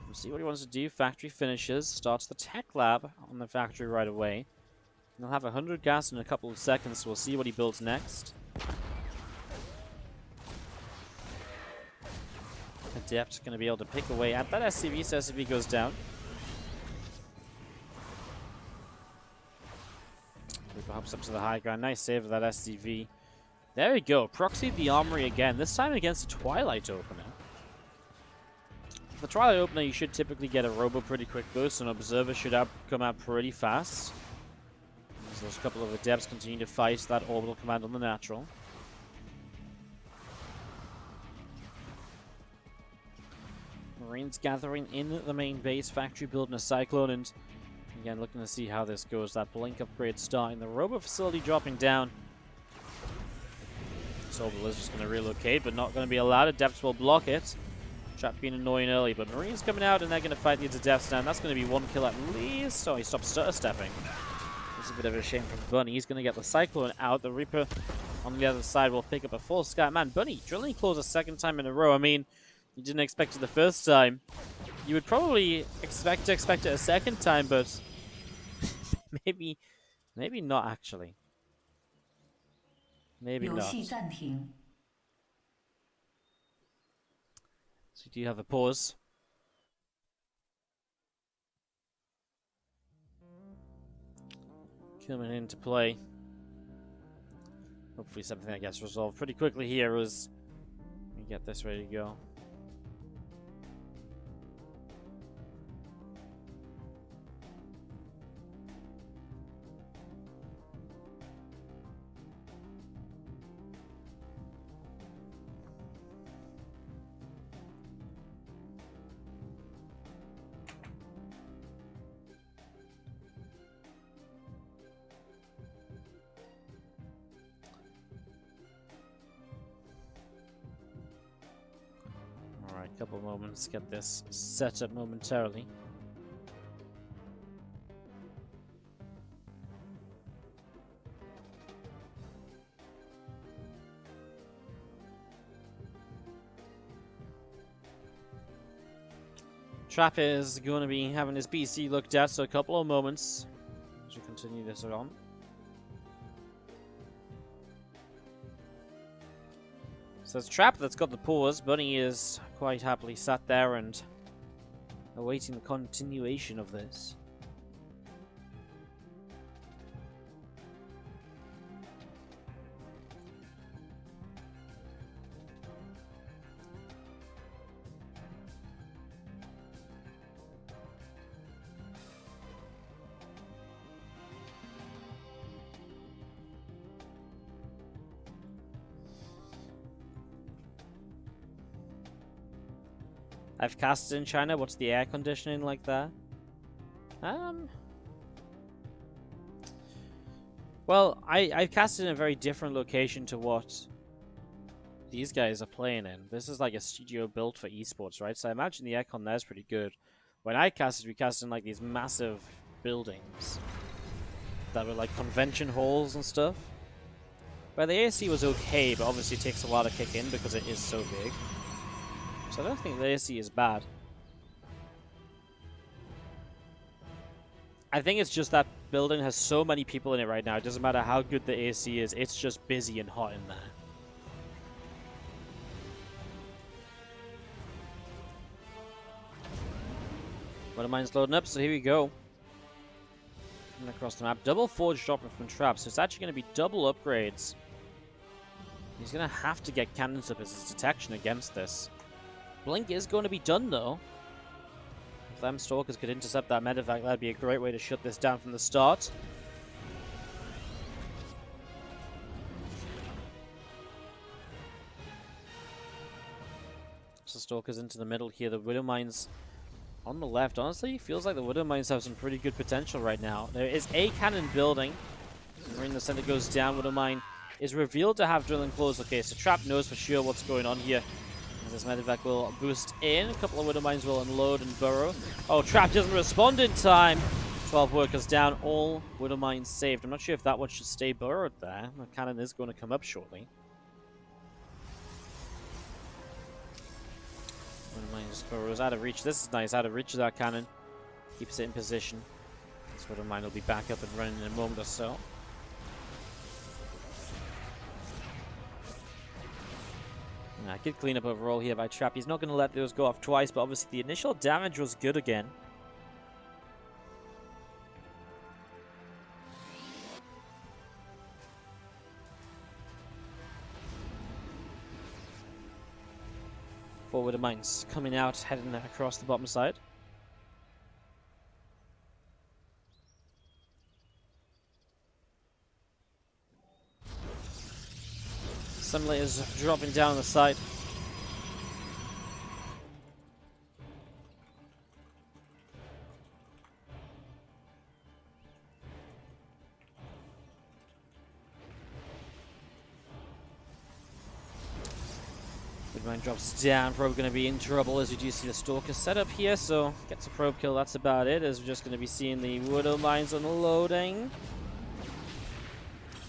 We'll see what he wants to do. Factory finishes. Starts the tech lab on the factory right away. He'll have 100 gas in a couple of seconds, so we'll see what he builds next. Adept's going to be able to pick away at that SCV, so SCV goes down. Reaper hops up to the high ground. Nice save of that SCV. There we go. Proxy the Armory again, this time against the Twilight Opener. For the Twilight Opener, you should typically get a Robo pretty quick boost, and Observer should come out pretty fast. As those couple of Adepts continue to fight that orbital command on the natural. Marines gathering in the main base, Factory building a Cyclone, and again, looking to see how this goes. That blink upgrade starting. The Robo facility dropping down. So Orbital is just going to relocate, but not going to be allowed. Adepts will block it. Trap being annoying early, but Marines coming out, and they're going to fight these Adepts down. That's going to be one kill at least. Oh, he stopped stutter stepping. It's a bit of a shame from Bunny. He's going to get the Cyclone out. The Reaper on the other side will pick up a full scat. Man, Bunny drilling claws a second time in a row. I mean, you didn't expect it the first time. You would probably expect it a second time, but maybe not actually. Maybe not. So do you have a pause? Coming into play. Hopefully something that gets resolved pretty quickly here as we get this ready to go. Couple of moments, get this set up momentarily. Trap is going to be having his BC looked at, so a couple of moments as we continue this on. So it's Trap that's got the pause. Bunny is quite happily sat there and awaiting the continuation of this. I've casted in China. What's the air conditioning like there? Well, I've casted in a very different location to what these guys are playing in. This is like a studio built for esports, right? So I imagine the aircon there is pretty good. When I casted, we casted in like these massive buildings that were like convention halls and stuff. But the AC was okay, but obviously it takes a while to kick in because it is so big. So I don't think the AC is bad. I think it's just that building has so many people in it right now. It doesn't matter how good the AC is. It's just busy and hot in there. Water mine's loading up, so here we go. And across the map. Double forge dropping from Trap. So it's actually going to be double upgrades He's going to have to get cannons up as his detection against this. Blink is going to be done, though. If them Stalkers could intercept that medevac, that'd be a great way to shut this down from the start. So Stalkers into the middle here. The Widow Mines on the left. Honestly, feels like the Widow Mines have some pretty good potential right now. There is a cannon building. Marine in the center goes down. Widow Mine is revealed to have drilling claws. Okay, so Trap knows for sure what's going on here. As this medevac will boost in. A couple of Widow Mines will unload and burrow. Oh, Trap doesn't respond in time. 12 workers down. All Widow Mines saved. I'm not sure if that one should stay burrowed there. The cannon is going to come up shortly. Widow Mines burrows out of reach. This is nice. Out of reach of that cannon. Keeps it in position. This Widow Mine will be back up and running in a moment or so. Good cleanup overall here by Trap. He's not going to let those go off twice, but obviously the initial damage was good again. Forward of Mines coming out, heading across the bottom side. Simulators dropping down on the side. Mine drops down. Probe going to be in trouble as you do see the Stalker set up here, so gets a probe kill. That's about it, as we're just going to be seeing the Widow Mines unloading.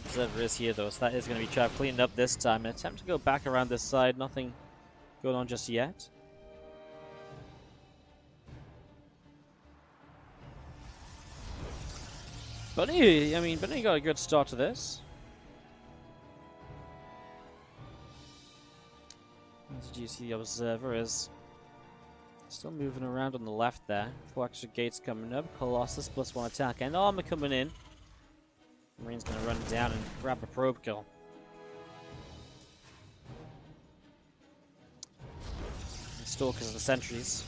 Observer is here though, so that is going to be Trap cleaned up this time. An attempt to go back around this side, nothing going on just yet. Bunny, Bunny got a good start to this. As you see, the Observer is still moving around on the left there. 4 extra gates coming up. Colossus +1 attack and armor coming in. Marine's going to run down and grab a probe kill. The Stalkers and the sentries.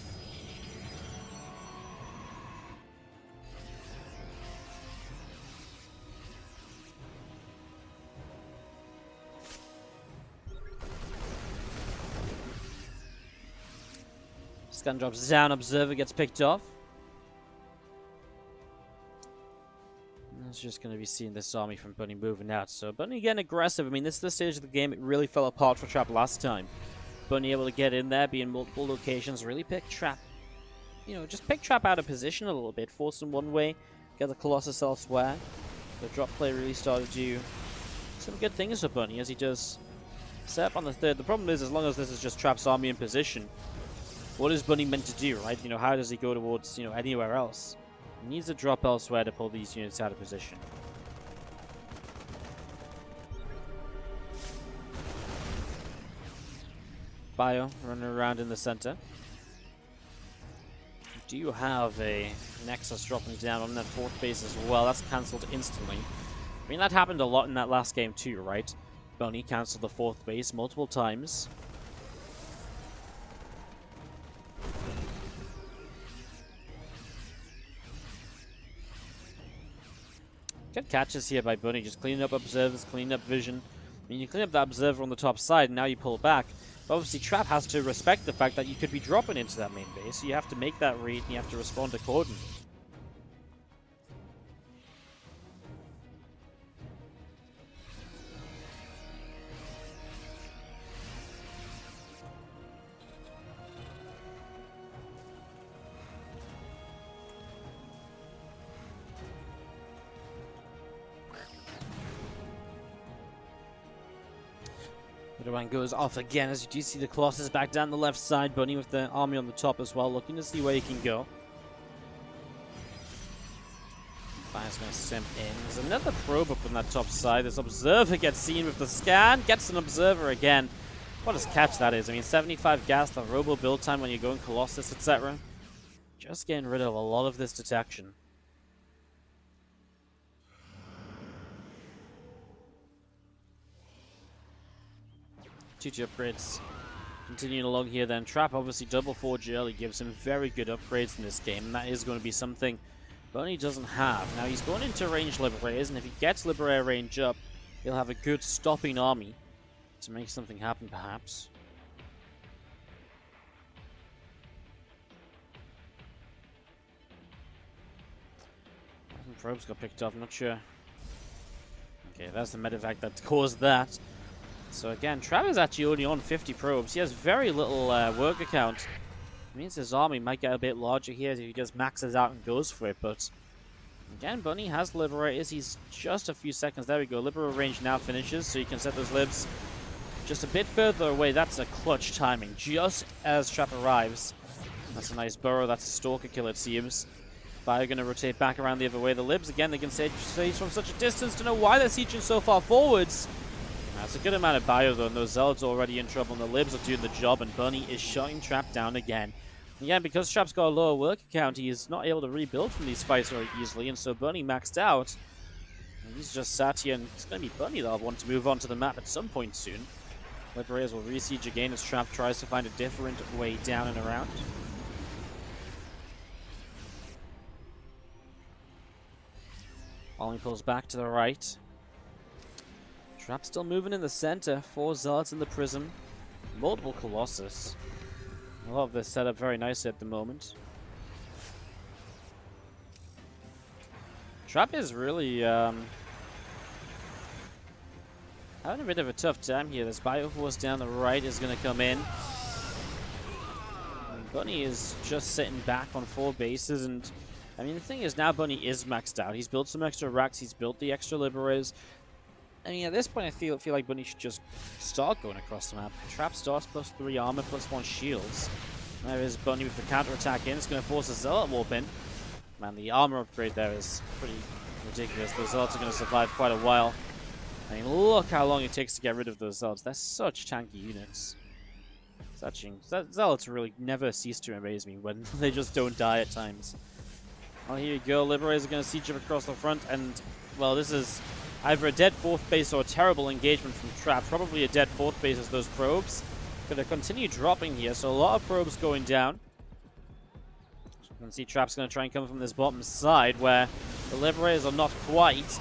Scan drops down, Observer gets picked off. It's just going to be seeing this army from Bunny moving out. So Bunny getting aggressive. This is the stage of the game it really fell apart for Trap last time. Bunny able to get in there, be in multiple locations, really pick Trap. Just pick Trap out of position a little bit. Force him one way, get the Colossus elsewhere. The drop play really started to do some good things for Bunny as he does set up on the third. The problem is, as long as this is just Trap's army in position, what is Bunny meant to do, right? How does he go towards, anywhere else? He needs to drop elsewhere to pull these units out of position. Bio running around in the center. Do you have a Nexus dropping down on that 4th base as well? That's cancelled instantly. That happened a lot in that last game too, right? Bunny cancelled the 4th base multiple times. Good catches here by Bunny, just cleaning up observers, cleaning up vision. You clean up that observer on the top side, and now you pull back. But obviously, Trap has to respect the fact that you could be dropping into that main base, so you have to make that read, and you have to respond accordingly. Widow goes off again as you do see the Colossus back down the left side. Bunny with the army on the top as well, looking to see where he can go. Fire's going to stem in. There's another probe up on that top side. This Observer gets seen with the scan, gets an Observer again. What a catch that is. 75 gas, the robo build time when you're going Colossus, etc. Just getting rid of a lot of this detection. 2-2 upgrades. Continuing along here then, Trap obviously double forge early gives him very good upgrades in this game, and that is going to be something Bunny doesn't have. Now he's going into range Liberators, and if he gets Liberator range up, he'll have a good stopping army to make something happen perhaps. Probes got picked off, I'm not sure. Okay, that's the medevac that caused that. So again, Trap is actually only on 50 probes. He has very little worker count. It means his army might get a bit larger here if he just maxes out and goes for it, but again, Bunny has Liberators. He's just a few seconds. There we go. Liberator range now finishes, so you can set those libs just a bit further away. That's a clutch timing, just as Trap arrives. That's a nice burrow. That's a Stalker kill, it seems. Bio going to rotate back around the other way. The libs, again, they can siege from such a distance. Don't know why they're sieging so far forwards. That's a good amount of bio, though, and those Zealots are already in trouble, and the libs are doing the job, and Bunny is shutting Trap down again. Again, because Trap's got a lower worker count, he is not able to rebuild from these fights very easily, and so Bunny maxed out. And he's just sat here, and it's going to be Bunny that'll want to move on to the map at some point soon. Liberators will re-siege again as Trap tries to find a different way down and around. Ollie pulls back to the right. Trap still moving in the center. 4 Zealots in the Prism. Multiple Colossus. A lot of this set up very nicely at the moment. Trap is really having a bit of a tough time here. This Bioforce down the right is going to come in. And Bunny is just sitting back on 4 bases, and I mean, the thing is, now Bunny is maxed out. He's built some extra racks. He's built the extra Liberators. I mean, at this point, I feel like Bunny should just start going across the map. Trap starts +3 armor, +1 shields. There is Bunny with the counter-attack in. It's going to force a Zealot warp in. Man, the armor upgrade there is pretty ridiculous. Those Zealots are going to survive quite a while. I mean, look how long it takes to get rid of those Zealots. They're such tanky units. Zealots really never cease to amaze me when they just don't die at times. Well, here you go. Liberators are going to siege up across the front, and, well, this is either a dead 4th base or a terrible engagement from Trap. Probably a dead 4th base as those probes going to continue dropping here, so a lot of probes going down. You can see Trap's going to try and come from this bottom side, where the Liberators are not quite.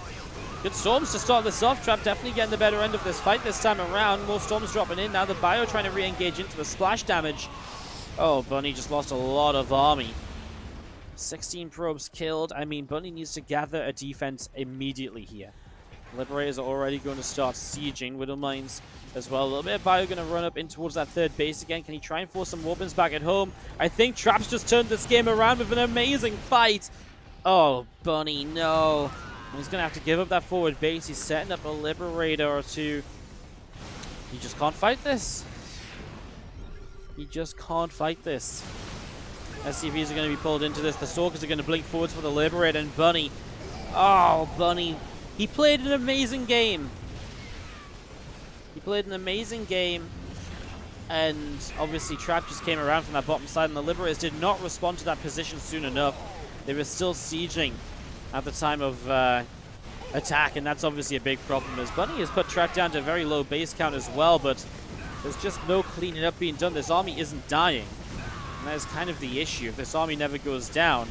Good storms to start this off. Trap definitely getting the better end of this fight this time around. More storms dropping in. Now the Bio trying to re-engage into the splash damage. Oh, Bunny just lost a lot of army. 16 probes killed. I mean, Bunny needs to gather a defense immediately here. Liberators are already going to start sieging. Widow Mines as well. A little bit of Bio going to run up in towards that 3rd base again. Can he try and force some Warpins back at home? I think Trap's just turned this game around with an amazing fight. Oh, Bunny, no. He's going to have to give up that forward base. He's setting up a Liberator or two. He just can't fight this. He just can't fight this. SCVs are going to be pulled into this. The Stalkers are going to blink forwards for the Liberator, and Bunny. Oh, Bunny. He played an amazing game. He played an amazing game. And obviously Trap just came around from that bottom side, and the Liberators did not respond to that position soon enough. They were still sieging at the time of attack, and that's obviously a big problem, as Bunny has put Trap down to a very low base count as well, but there's just no cleaning up being done. This army isn't dying. And that is kind of the issue. If this army never goes down,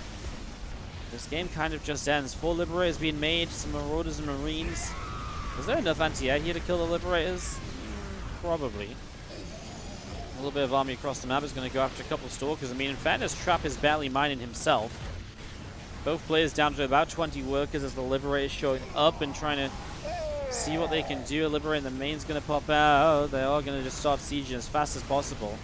this game kind of just ends. 4 Liberators being made, some Marauders and Marines. Is there enough anti-air here to kill the Liberators? Probably. A little bit of army across the map is going to go after a couple of Stalkers. I mean, in fairness, Trap is barely mining himself. Both players down to about 20 workers as the Liberator is showing up and trying to see what they can do. A Liberator in the main's going to pop out. They are going to just start sieging as fast as possible.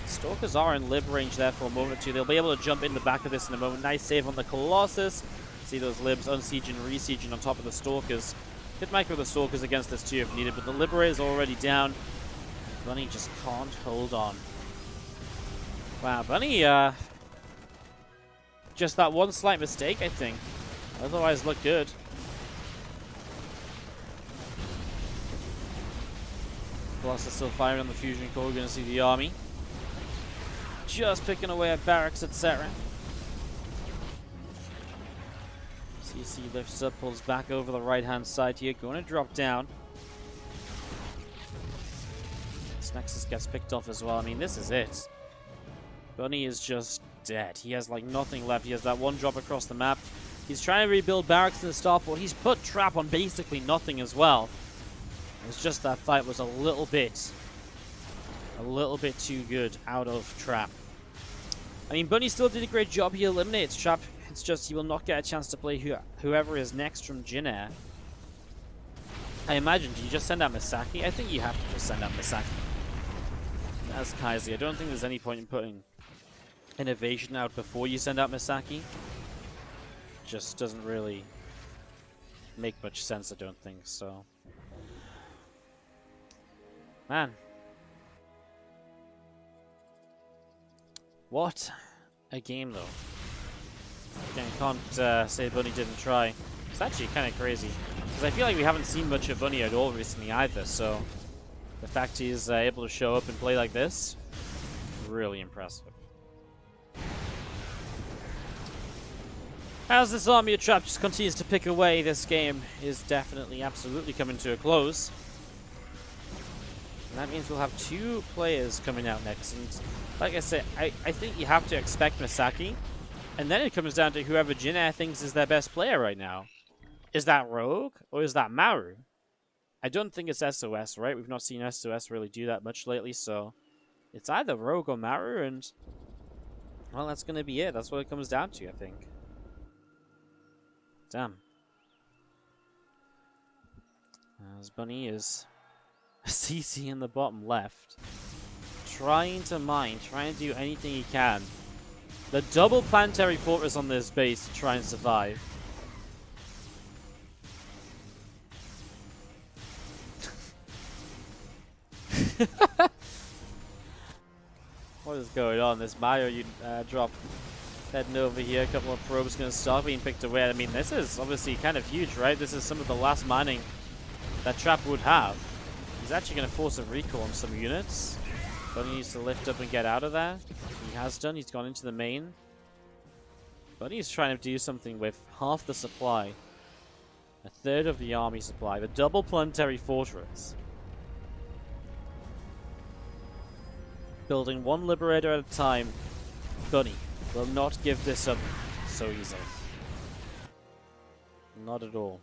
Stalkers are in lib range there for a moment or two. They'll be able to jump in the back of this in a moment. Nice save on the Colossus. See those libs unsieging and re-sieging on top of the Stalkers. Could micro the Stalkers against this too if needed, but the Liberator is already down. Bunny just can't hold on. Wow, Bunny, just that one slight mistake, I think. Otherwise, look good. Colossus still firing on the fusion core. We're going to see the army just picking away at barracks, etc. CC lifts up, pulls back over the right-hand side here. Going to drop down. This Nexus gets picked off as well. I mean, this is it. Bunny is just dead. He has like nothing left. He has that one drop across the map. He's trying to rebuild barracks in the starport. He's put Trap on basically nothing as well. It's just that fight was a little bit too good out of Trap. I mean, Bunny still did a great job. He eliminates Trap. It's just he will not get a chance to play whoever is next from Jin Air. I imagine, do you just send out Misaki? I think you have to just send out Misaki. As Kaizi, I don't think there's any point in putting Innovation out before you send out Misaki. Just doesn't really make much sense, I don't think, so. Man. What a game, though. Again, can't say Bunny didn't try. It's actually kind of crazy. Because I feel like we haven't seen much of Bunny at all recently either, so the fact he's able to show up and play like this, really impressive. As this army of Trap just continues to pick away, this game is definitely, absolutely coming to a close. And that means we'll have 2 players coming out next. And like I said, I think you have to expect Misaki. And then it comes down to whoever Jin Air thinks is their best player right now. Is that Rogue or is that Maru? I don't think it's SOS, right? We've not seen SOS really do that much lately, so it's either Rogue or Maru, and well, that's going to be it. That's what it comes down to, I think. Damn. As Bunny is CC in the bottom left, trying to mine, trying to do anything he can. The double planetary fortress on this base to try and survive. What is going on? This Mayo you drop heading over here. A couple of probes going to start being picked away. I mean, this is obviously kind of huge, right? This is some of the last mining that Trap would have. He's actually going to force a recall on some units. Bunny needs to lift up and get out of there. He has done. He's gone into the main. Bunny's trying to do something with half the supply. A third of the army supply. The double planetary fortress. Building one Liberator at a time. Bunny will not give this up so easily. Not at all.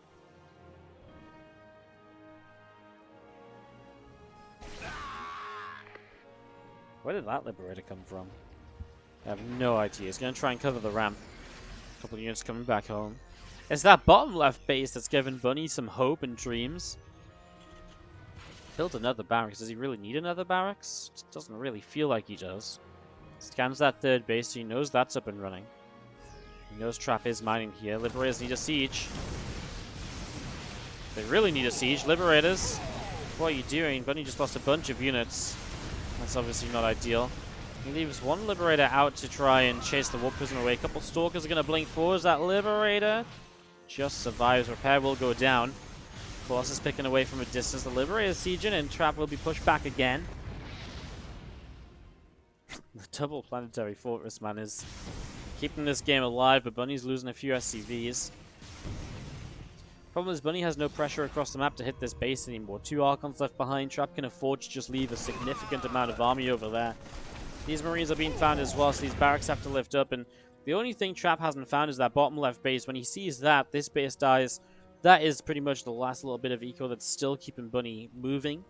Where did that Liberator come from? I have no idea. He's going to try and cover the ramp. A couple of units coming back home. It's that bottom left base that's given Bunny some hope and dreams. Built another barracks. Does he really need another barracks? It doesn't really feel like he does. Scans that third base, so he knows that's up and running. He knows Trap is mining here. Liberators need a siege. They really need a siege. Liberators, what are you doing? Bunny just lost a bunch of units. That's obviously not ideal. He leaves one Liberator out to try and chase the Warp Prism away. A couple Stalkers are going to blink forward. That Liberator just survives. Repair will go down. Boss is picking away from a distance. The Liberator is sieging, and Trap will be pushed back again. The double planetary fortress, man, is keeping this game alive, but Bunny's losing a few SCVs. Problem is, Bunny has no pressure across the map to hit this base anymore. 2 Archons left behind. Trap can afford to just leave a significant amount of army over there. These Marines are being found as well, so these barracks have to lift up, and the only thing Trap hasn't found is that bottom left base. When he sees that, this base dies. That is pretty much the last little bit of eco that's still keeping Bunny moving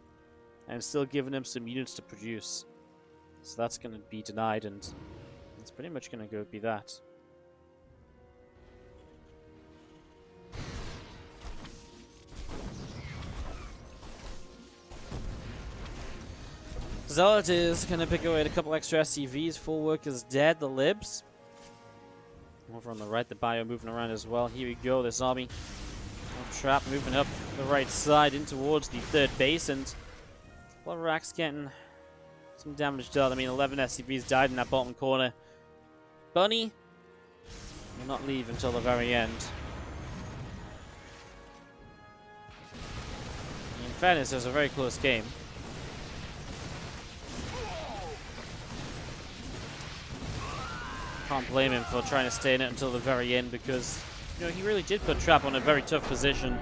and still giving him some units to produce. So that's going to be denied, and it's pretty much going to go be that. Zealot is going to pick away a couple extra SCVs. Full work is dead. The Libs. Over on the right, the Bio moving around as well. Here we go. This army. Trap moving up the right side in towards the third base, and Rak's getting some damage done. I mean, 11 SCVs died in that bottom corner. Bunny will not leave until the very end. In fairness, it was a very close game. Can't blame him for trying to stay in it until the very end, because you know, he really did put Trap on a very tough position.